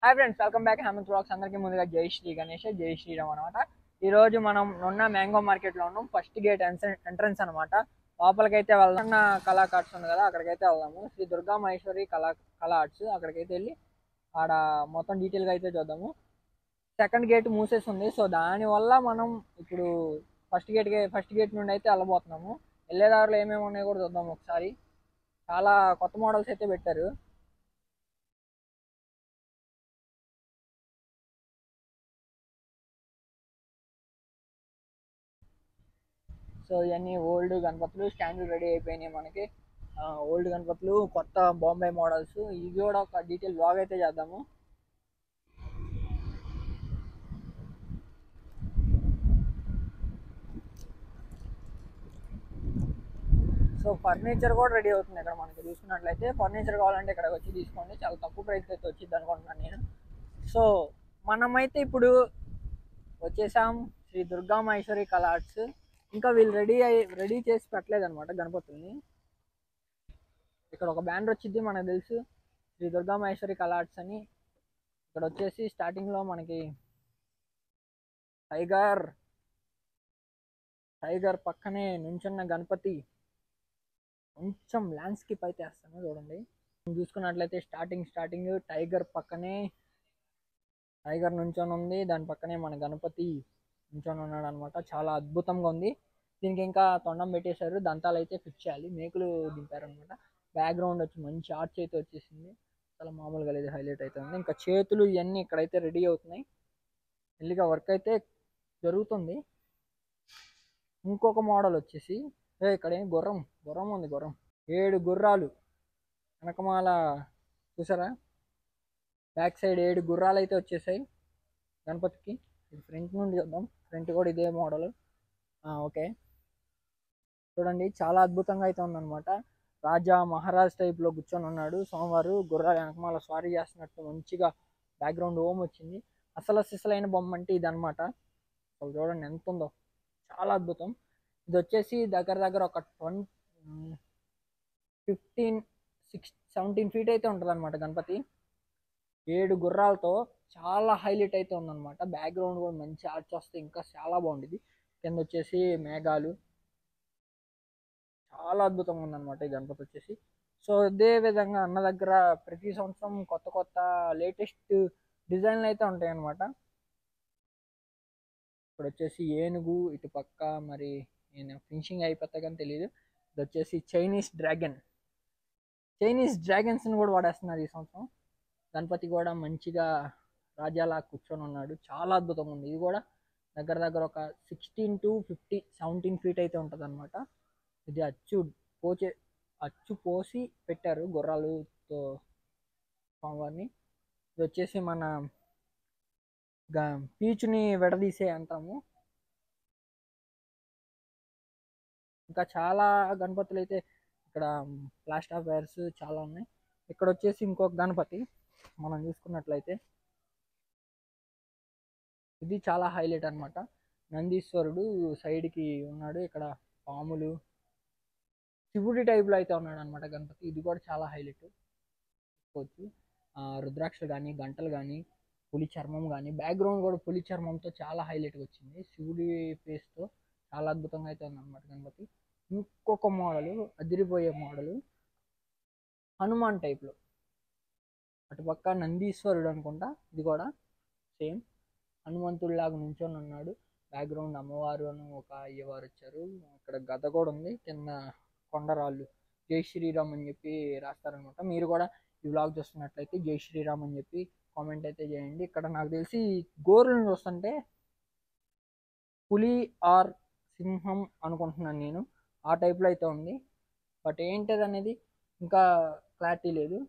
Hi friends, welcome back Hemanth vlogs. అందరికీ ముందుగా జై శ్రీ గణేష్, జై శ్రీరామ్ అనమాట. ఈ రోజు మనం ఉన్న మ్యాంగో మార్కెట్ లో ఉన్నాం. ఫస్ట్ గేట్ ఎంట్రన్స్ అనమాట. లోపలికైతే వెళ్దాం. కళా కార్డ్స్ ఉంది కదా, అక్కడికైతే వెళ్దాము. శ్రీ దుర్గా మహేశ్వరి కళా ఆర్ట్స్. అక్కడికైతే వెళ్ళి ఆడ మొత్తం డీటెయిల్ గా అయితే చూద్దాము. సెకండ్ గేట్ మూసేసి ఉంది, సో దానివల్ల మనం ఇప్పుడు ఫస్ట్ గేట్ నుండి అయితే వెళ్ళబోతున్నాము. వెళ్ళేదారిలో ఏమేమి ఉన్నాయో కూడా చూద్దాం ఒకసారి. చాలా కొత్త మోడల్స్ అయితే పెట్టారు. సో ఇవన్నీ ఓల్డ్ గణపతులు స్టాండ్ రెడీ అయిపోయినాయి మనకి. ఓల్డ్ గణపతులు, కొత్త బాంబే మోడల్స్. ఇది కూడా ఒక డీటెయిల్ బ్లాగ్ అయితే చేద్దాము. సో ఫర్నిచర్ కూడా రెడీ అవుతుంది ఇక్కడ మనకి. చూసుకున్నట్లయితే ఫర్నిచర్ కావాలంటే ఇక్కడ వచ్చి తీసుకోండి, చాలా తక్కువ ప్రైస్ అయితే వచ్చింది అనుకుంటున్నాను నేను. సో మనమైతే ఇప్పుడు వచ్చేసాం శ్రీ దుర్గా మహేశ్వరి కళా ఆర్ట్స్. ఇంకా వీళ్ళు రెడీ చేసి పెట్టలేదు అనమాట గణపతుల్ని. ఇక్కడ ఒక బ్యానర్ వచ్చింది మనకు తెలుసు, శ్రీ దుర్గా మహేశ్వరి కళా ఆర్ట్స్ అని. ఇక్కడ వచ్చేసి స్టార్టింగ్ లో మనకి టైగర్ టైగర్ పక్కనే నుంచున్న గణపతి. కొంచెం ల్యాండ్స్కేప్ అయితే వేస్తాను చూడండి. చూసుకున్నట్లయితే స్టార్టింగ్ టైగర్ పక్కనే టైగర్ నుంచొని ఉంది, దాని పక్కనే మన గణపతి నుంచొని ఉన్నాడు అనమాట. చాలా అద్భుతంగా ఉంది. దీనికి ఇంకా తొండం పెట్టేశారు, దంతాలు అయితే ఫిక్స్ చేయాలి, మేకులు దింపారు అనమాట. బ్యాక్గ్రౌండ్ వచ్చి మంచి ఆర్చ్ అయితే వచ్చేసింది, చాలా మామూలుగా లేదు, హైలైట్ అవుతుంది. ఇంకా చేతులు ఇవన్నీ ఇక్కడైతే రెడీ అవుతున్నాయి, మెల్లిగా వర్క్ అయితే జరుగుతుంది. ఇంకొక మోడల్ వచ్చేసి ఇక్కడ ఏం గుర్రం ఉంది. 7 గుర్రాలు వెనకమాల చూసారా, బ్యాక్ సైడ్ 7 గుర్రాలు అయితే వచ్చేసాయి గణపతికి. ఇది ఫ్రంట్ నుండి చూద్దాం. ఫ్రంట్ కూడా ఇదే మోడల్. ఓకే, చూడండి చాలా అద్భుతంగా అయితే ఉందన్నమాట. రాజా మహారాజ్ టైప్ లో కూర్చొని ఉన్నాడు స్వామివారు. గుర్రాలు వెనకమాల స్వారీ చేస్తున్నట్టు మంచిగా బ్యాక్గ్రౌండ్ ఓమ్ వచ్చింది. అసలు సిసలైన బొమ్మ అంటే ఇది అనమాట. చూడండి ఎంత ఉందో, చాలా అద్భుతం. ఇది వచ్చేసి దగ్గర ఒక 15 17 ఫీట్ అయితే ఉంటుంది అనమాట గణపతి. 7 గుర్రాలతో చాలా హైలైట్ అయితే ఉందన్నమాట. బ్యాక్గ్రౌండ్ కూడా మంచి ఆర్చ్ వస్తే ఇంకా చాలా బాగుండేది. కింద వచ్చేసి మేఘాలు, చాలా అద్భుతంగా ఉందన్నమాట ఈ గణపతి వచ్చేసి. సో ఇదే విధంగా అన్న దగ్గర ప్రతి సంవత్సరం కొత్త లేటెస్ట్ డిజైన్లు అయితే ఉంటాయి అన్నమాట. ఇప్పుడు వచ్చేసి ఏనుగు, ఇటు పక్క మరి నేను ఫినిషింగ్ అయిపోతా కానీ తెలియదు. ఇది వచ్చేసి చైనీస్ డ్రాగన్స్ని కూడా వాడేస్తున్నారు ఈ సంవత్సరం. గణపతి కూడా మంచిగా రాజాలా కూర్చొని ఉన్నాడు, చాలా అద్భుతంగా ఉంది. ఇది కూడా దగ్గర ఒక 16 to 17 ఫీట్ అయితే ఉంటుంది అనమాట. ఇది అచ్చు పోసి పెట్టారు గుర్రాలతో స్వామివారిని. ఇది వచ్చేసి మన పీచుని విడదీసే అంటాము. ఇంకా చాలా గణపతులు అయితే ఇక్కడ ప్లాస్టర్ ఆఫ్ వైర్స్ చాలా ఉన్నాయి. ఇక్కడ వచ్చేసి ఇంకొక గణపతి మనం చూసుకున్నట్లయితే ఇది చాలా హైలైట్ అనమాట. నందీశ్వరుడు సైడ్కి ఉన్నాడు, ఇక్కడ పాములు, శివుడి టైప్లో అయితే ఉన్నాడు అనమాట గణపతి. ఇది కూడా చాలా హైలైట్ చూసుకోవచ్చు. రుద్రాక్షలు కానీ, గంటలు కానీ, పులి చర్మం కానీ, బ్యాక్గ్రౌండ్ కూడా పులి చర్మంతో చాలా హైలైట్గా వచ్చింది. శివుడి ఫేస్తో చాలా అద్భుతంగా అయితే ఉందన్నమాట గణపతి. ఇంకొక మోడలు, అదిరిపోయే మోడలు, హనుమాన్ టైప్లో. అటుపక్క నందీశ్వరుడు అనుకుంటా, ఇది కూడా సేమ్ హనుమంతుడిలాగా నుంచొని ఉన్నాడు. బ్యాక్గ్రౌండ్ అమ్మవారు అని ఒక అయ్యవారు వచ్చారు. ఇక్కడ గద కూడా ఉంది, కింద కొండరాళ్ళు. జై శ్రీరామ్ అని చెప్పి రాస్తారనమాట. మీరు కూడా ఈ వ్లాగ్ చూస్తున్నట్లయితే జై శ్రీరామ్ అని చెప్పి కామెంట్ అయితే చేయండి. ఇక్కడ నాకు తెలిసి గోరులను చూస్తుంటే పులి ఆర్ సింహం అనుకుంటున్నాను నేను, ఆ టైప్లో అయితే ఉంది. బట్ ఏంటది అనేది ఇంకా క్లారిటీ లేదు.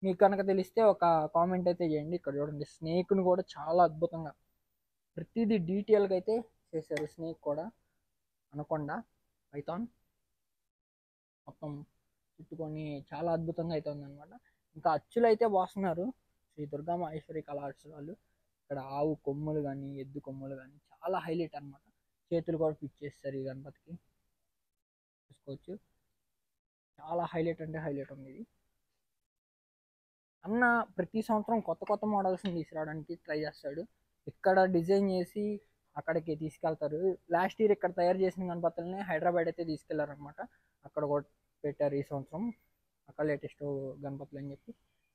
మీకు కనుక తెలిస్తే ఒక కామెంట్ అయితే చేయండి. ఇక్కడ చూడండి, స్నేక్ను కూడా చాలా అద్భుతంగా ప్రతిదీ డీటెయిల్గా అయితే చేశారు. స్నేక్ కూడా అనకొండ పైథాన్ మొత్తం చుట్టుకొని చాలా అద్భుతంగా అయితే ఉందన్నమాట. ఇంకా అచ్చులు అయితే పోస్తున్నారు శ్రీ దుర్గా మహేశ్వరి కళా ఆర్ట్స్ వాళ్ళు. ఇక్కడ ఆవు కొమ్ములు కానీ, ఎద్దు కొమ్ములు కానీ చాలా హైలైట్ అనమాట. చేతులు కూడా ఫిట్ చేస్తారు ఈ గణపతికి, చూసుకోవచ్చు. చాలా హైలైట్ అంటే హైలైట్ ఉంది ఇది. అన్న ప్రతి సంవత్సరం కొత్త కొత్త మోడల్స్ని తీసుకురావడానికి ట్రై చేస్తాడు. ఇక్కడ డిజైన్ చేసి అక్కడికి తీసుకెళ్తారు. లాస్ట్ ఇయర్ ఇక్కడ తయారు చేసిన గణపతుల్ని హైదరాబాద్ అయితే తీసుకెళ్లారనమాట. అక్కడ కూడా పెట్టారు ఈ సంవత్సరం అక్కడ లేటెస్ట్ గణపతులు అని చెప్పి.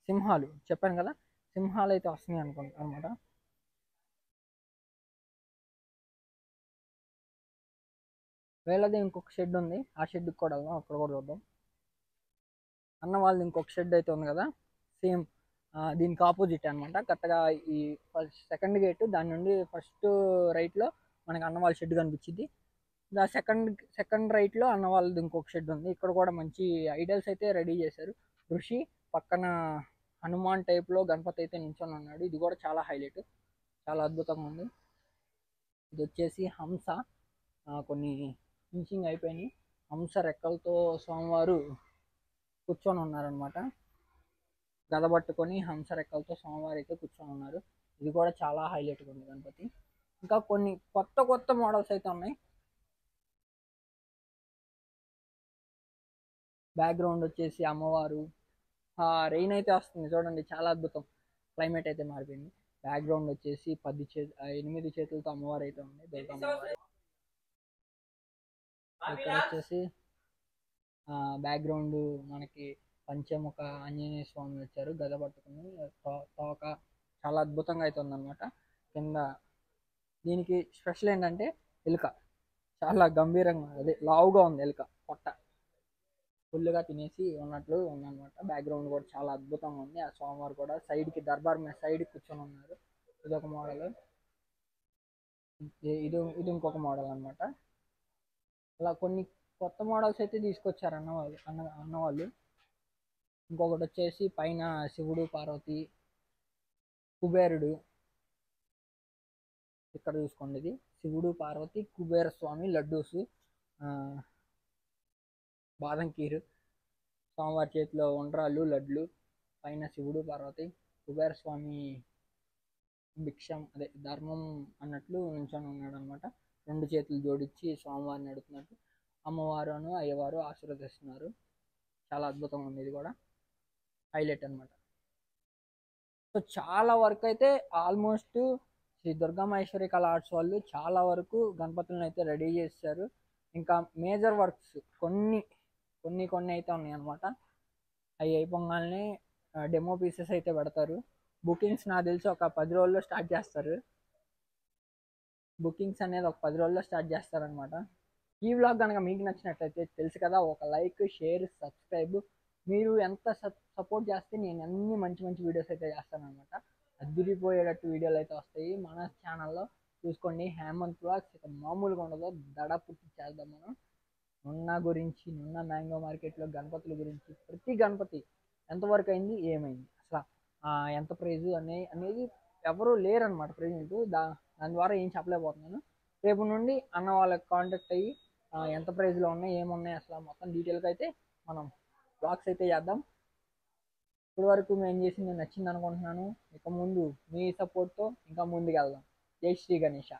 సింహాలు చెప్పాను కదా, సింహాలు అయితే వస్తున్నాయి అనుకుంటా అనమాట. వీళ్ళది ఇంకొక షెడ్ ఉంది, ఆ షెడ్కి కూడా వెళ్దాం, అక్కడ కూడా చూద్దాం. అన్న వాళ్ళది ఇంకొక షెడ్ అయితే ఉంది కదా, సేమ్ దీనికి ఆపోజిట్ అనమాట. కరెక్ట్గా ఈ ఫస్ట్ సెకండ్ గేట్ దాని నుండి ఫస్ట్ రైట్లో మనకి అన్న వాళ్ళ షెడ్ కనిపించింది. సెకండ్ రైట్లో అన్న వాళ్ళది ఇంకొక షెడ్ ఉంది. ఇక్కడ కూడా మంచి ఐడల్స్ అయితే రెడీ చేశారు. ఋషి పక్కన హనుమాన్ టైప్లో గణపతి అయితే నించొని ఉన్నాడు. ఇది కూడా చాలా హైలైట్, చాలా అద్భుతంగా ఉంది. ఇది వచ్చేసి హంస, కొన్ని ఫినిషింగ్ అయిపోయినాయి. హంస రెక్కలతో స్వామివారు కూర్చొని ఉన్నారనమాట. గద పట్టుకొని హంస రెక్కలతో స్వామివారు అయితే కూర్చొని ఉన్నారు. ఇది కూడా చాలా హైలైట్గా ఉంది గణపతి. ఇంకా కొన్ని కొత్త కొత్త మోడల్స్ అయితే ఉన్నాయి. బ్యాక్గ్రౌండ్ వచ్చేసి అమ్మవారు, రెయిన్ అయితే వస్తుంది చూడండి, చాలా అద్భుతం. క్లైమేట్ అయితే మారిపోయింది. బ్యాక్గ్రౌండ్ వచ్చేసి 8 చేతులతో అమ్మవారు అయితే ఉంది, దుర్గా అమ్మవారు. ఇక్కడ వచ్చేసి బ్యాక్గ్రౌండ్ మనకి పంచముఖ ఆంజనేయ స్వామి వచ్చారు గద పట్టుకుని, తోక చాలా అద్భుతంగా అయితే ఉందన్నమాట. కింద దీనికి స్పెషల్ ఏంటంటే ఎలుక చాలా గంభీరంగా, అదే లావుగా ఉంది ఎలుక, పొట్ట ఫుల్గా తినేసి ఉన్నట్లు ఉందన్నమాట. బ్యాక్గ్రౌండ్ కూడా చాలా అద్భుతంగా ఉంది. ఆ స్వామివారు కూడా సైడ్కి దర్బార్ మీద సైడ్కి కూర్చొని ఉన్నారు. ఇదొక మోడల్, ఇది ఇంకొక మోడల్ అనమాట. అలా కొన్ని కొత్త మోడల్స్ అయితే తీసుకొచ్చారు అన్నవాళ్ళు. ఇంకొకటి వచ్చేసి పైన శివుడు పార్వతి కుబేరుడు. ఇక్కడ చూసుకోండి, ఇది శివుడు పార్వతి కుబేర స్వామి లడ్డూస్, బాదం కీరు, స్వామివారి చేతిలో ఉండ్రాళ్ళు లడ్లు, పైన శివుడు పార్వతి కుబేర స్వామి భిక్షం అదే ధర్మం అన్నట్లు నించొని ఉన్నాడు అనమాట. 2 చేతులు జోడించి స్వామివారిని అడుగుతున్నట్టు. అమ్మవారును అయ్యవారు ఆశీర్వదిస్తున్నారు. చాలా అద్భుతంగా ఉంది, ఇది కూడా హైలైట్ అనమాట. సో చాలా వరకు అయితే ఆల్మోస్ట్ శ్రీ దుర్గా మహేశ్వరి కళా ఆర్ట్స్ వాళ్ళు చాలా వరకు గణపతులను అయితే రెడీ చేశారు. ఇంకా మేజర్ వర్క్స్ కొన్ని అయితే ఉన్నాయి అనమాట. అవి అయిపోగానే డెమో పీసెస్ అయితే పెడతారు. బుకింగ్స్ నాకు తెలిసి ఒక 10 రోజుల్లో స్టార్ట్ చేస్తారు. బుకింగ్స్ అనేది ఒక 10 రోజుల్లో స్టార్ట్ చేస్తారనమాట. ఈ వ్లాగ్ కనుక మీకు నచ్చినట్లయితే తెలుసు కదా, ఒక లైక్, షేర్, సబ్స్క్రైబ్. మీరు ఎంత సపోర్ట్ చేస్తే నేను అన్ని మంచి మంచి వీడియోస్ అయితే చేస్తాను అనమాట. అదిరిపోయేటట్టు వీడియోలు అయితే వస్తాయి మన ఛానల్లో. చూసుకోండి, హేమంత్ వ్లాగ్స్ ఇక మామూలుగా ఉండదు, దడ పుట్టి చేద్దాం మనం. నున్న మ్యాంగో మార్కెట్లో గణపతుల గురించి ప్రతి గణపతి ఎంతవరకు అయింది, ఏమైంది, అసలు ఎంత ప్రైజు అనేది ఎవరు లేరనమాట ప్రెజెంట్. దాని ద్వారా ఏం చెప్పలేకపోతున్నాను. రేపు నుండి అన్న వాళ్ళకి కాంటాక్ట్ అయ్యి ఎంత ప్రైజ్లో ఉన్నాయి, ఏమున్నాయి, అసలు మొత్తం డీటెయిల్గా అయితే మనం బ్లాగ్స్ అయితే చేద్దాం. ఇప్పటి వరకు మేము చేసింది నచ్చింది అనుకుంటున్నాను. ఇక ముందు మీ సపోర్ట్తో ఇంకా ముందుకు వెళ్దాం. జై శ్రీ గణేష.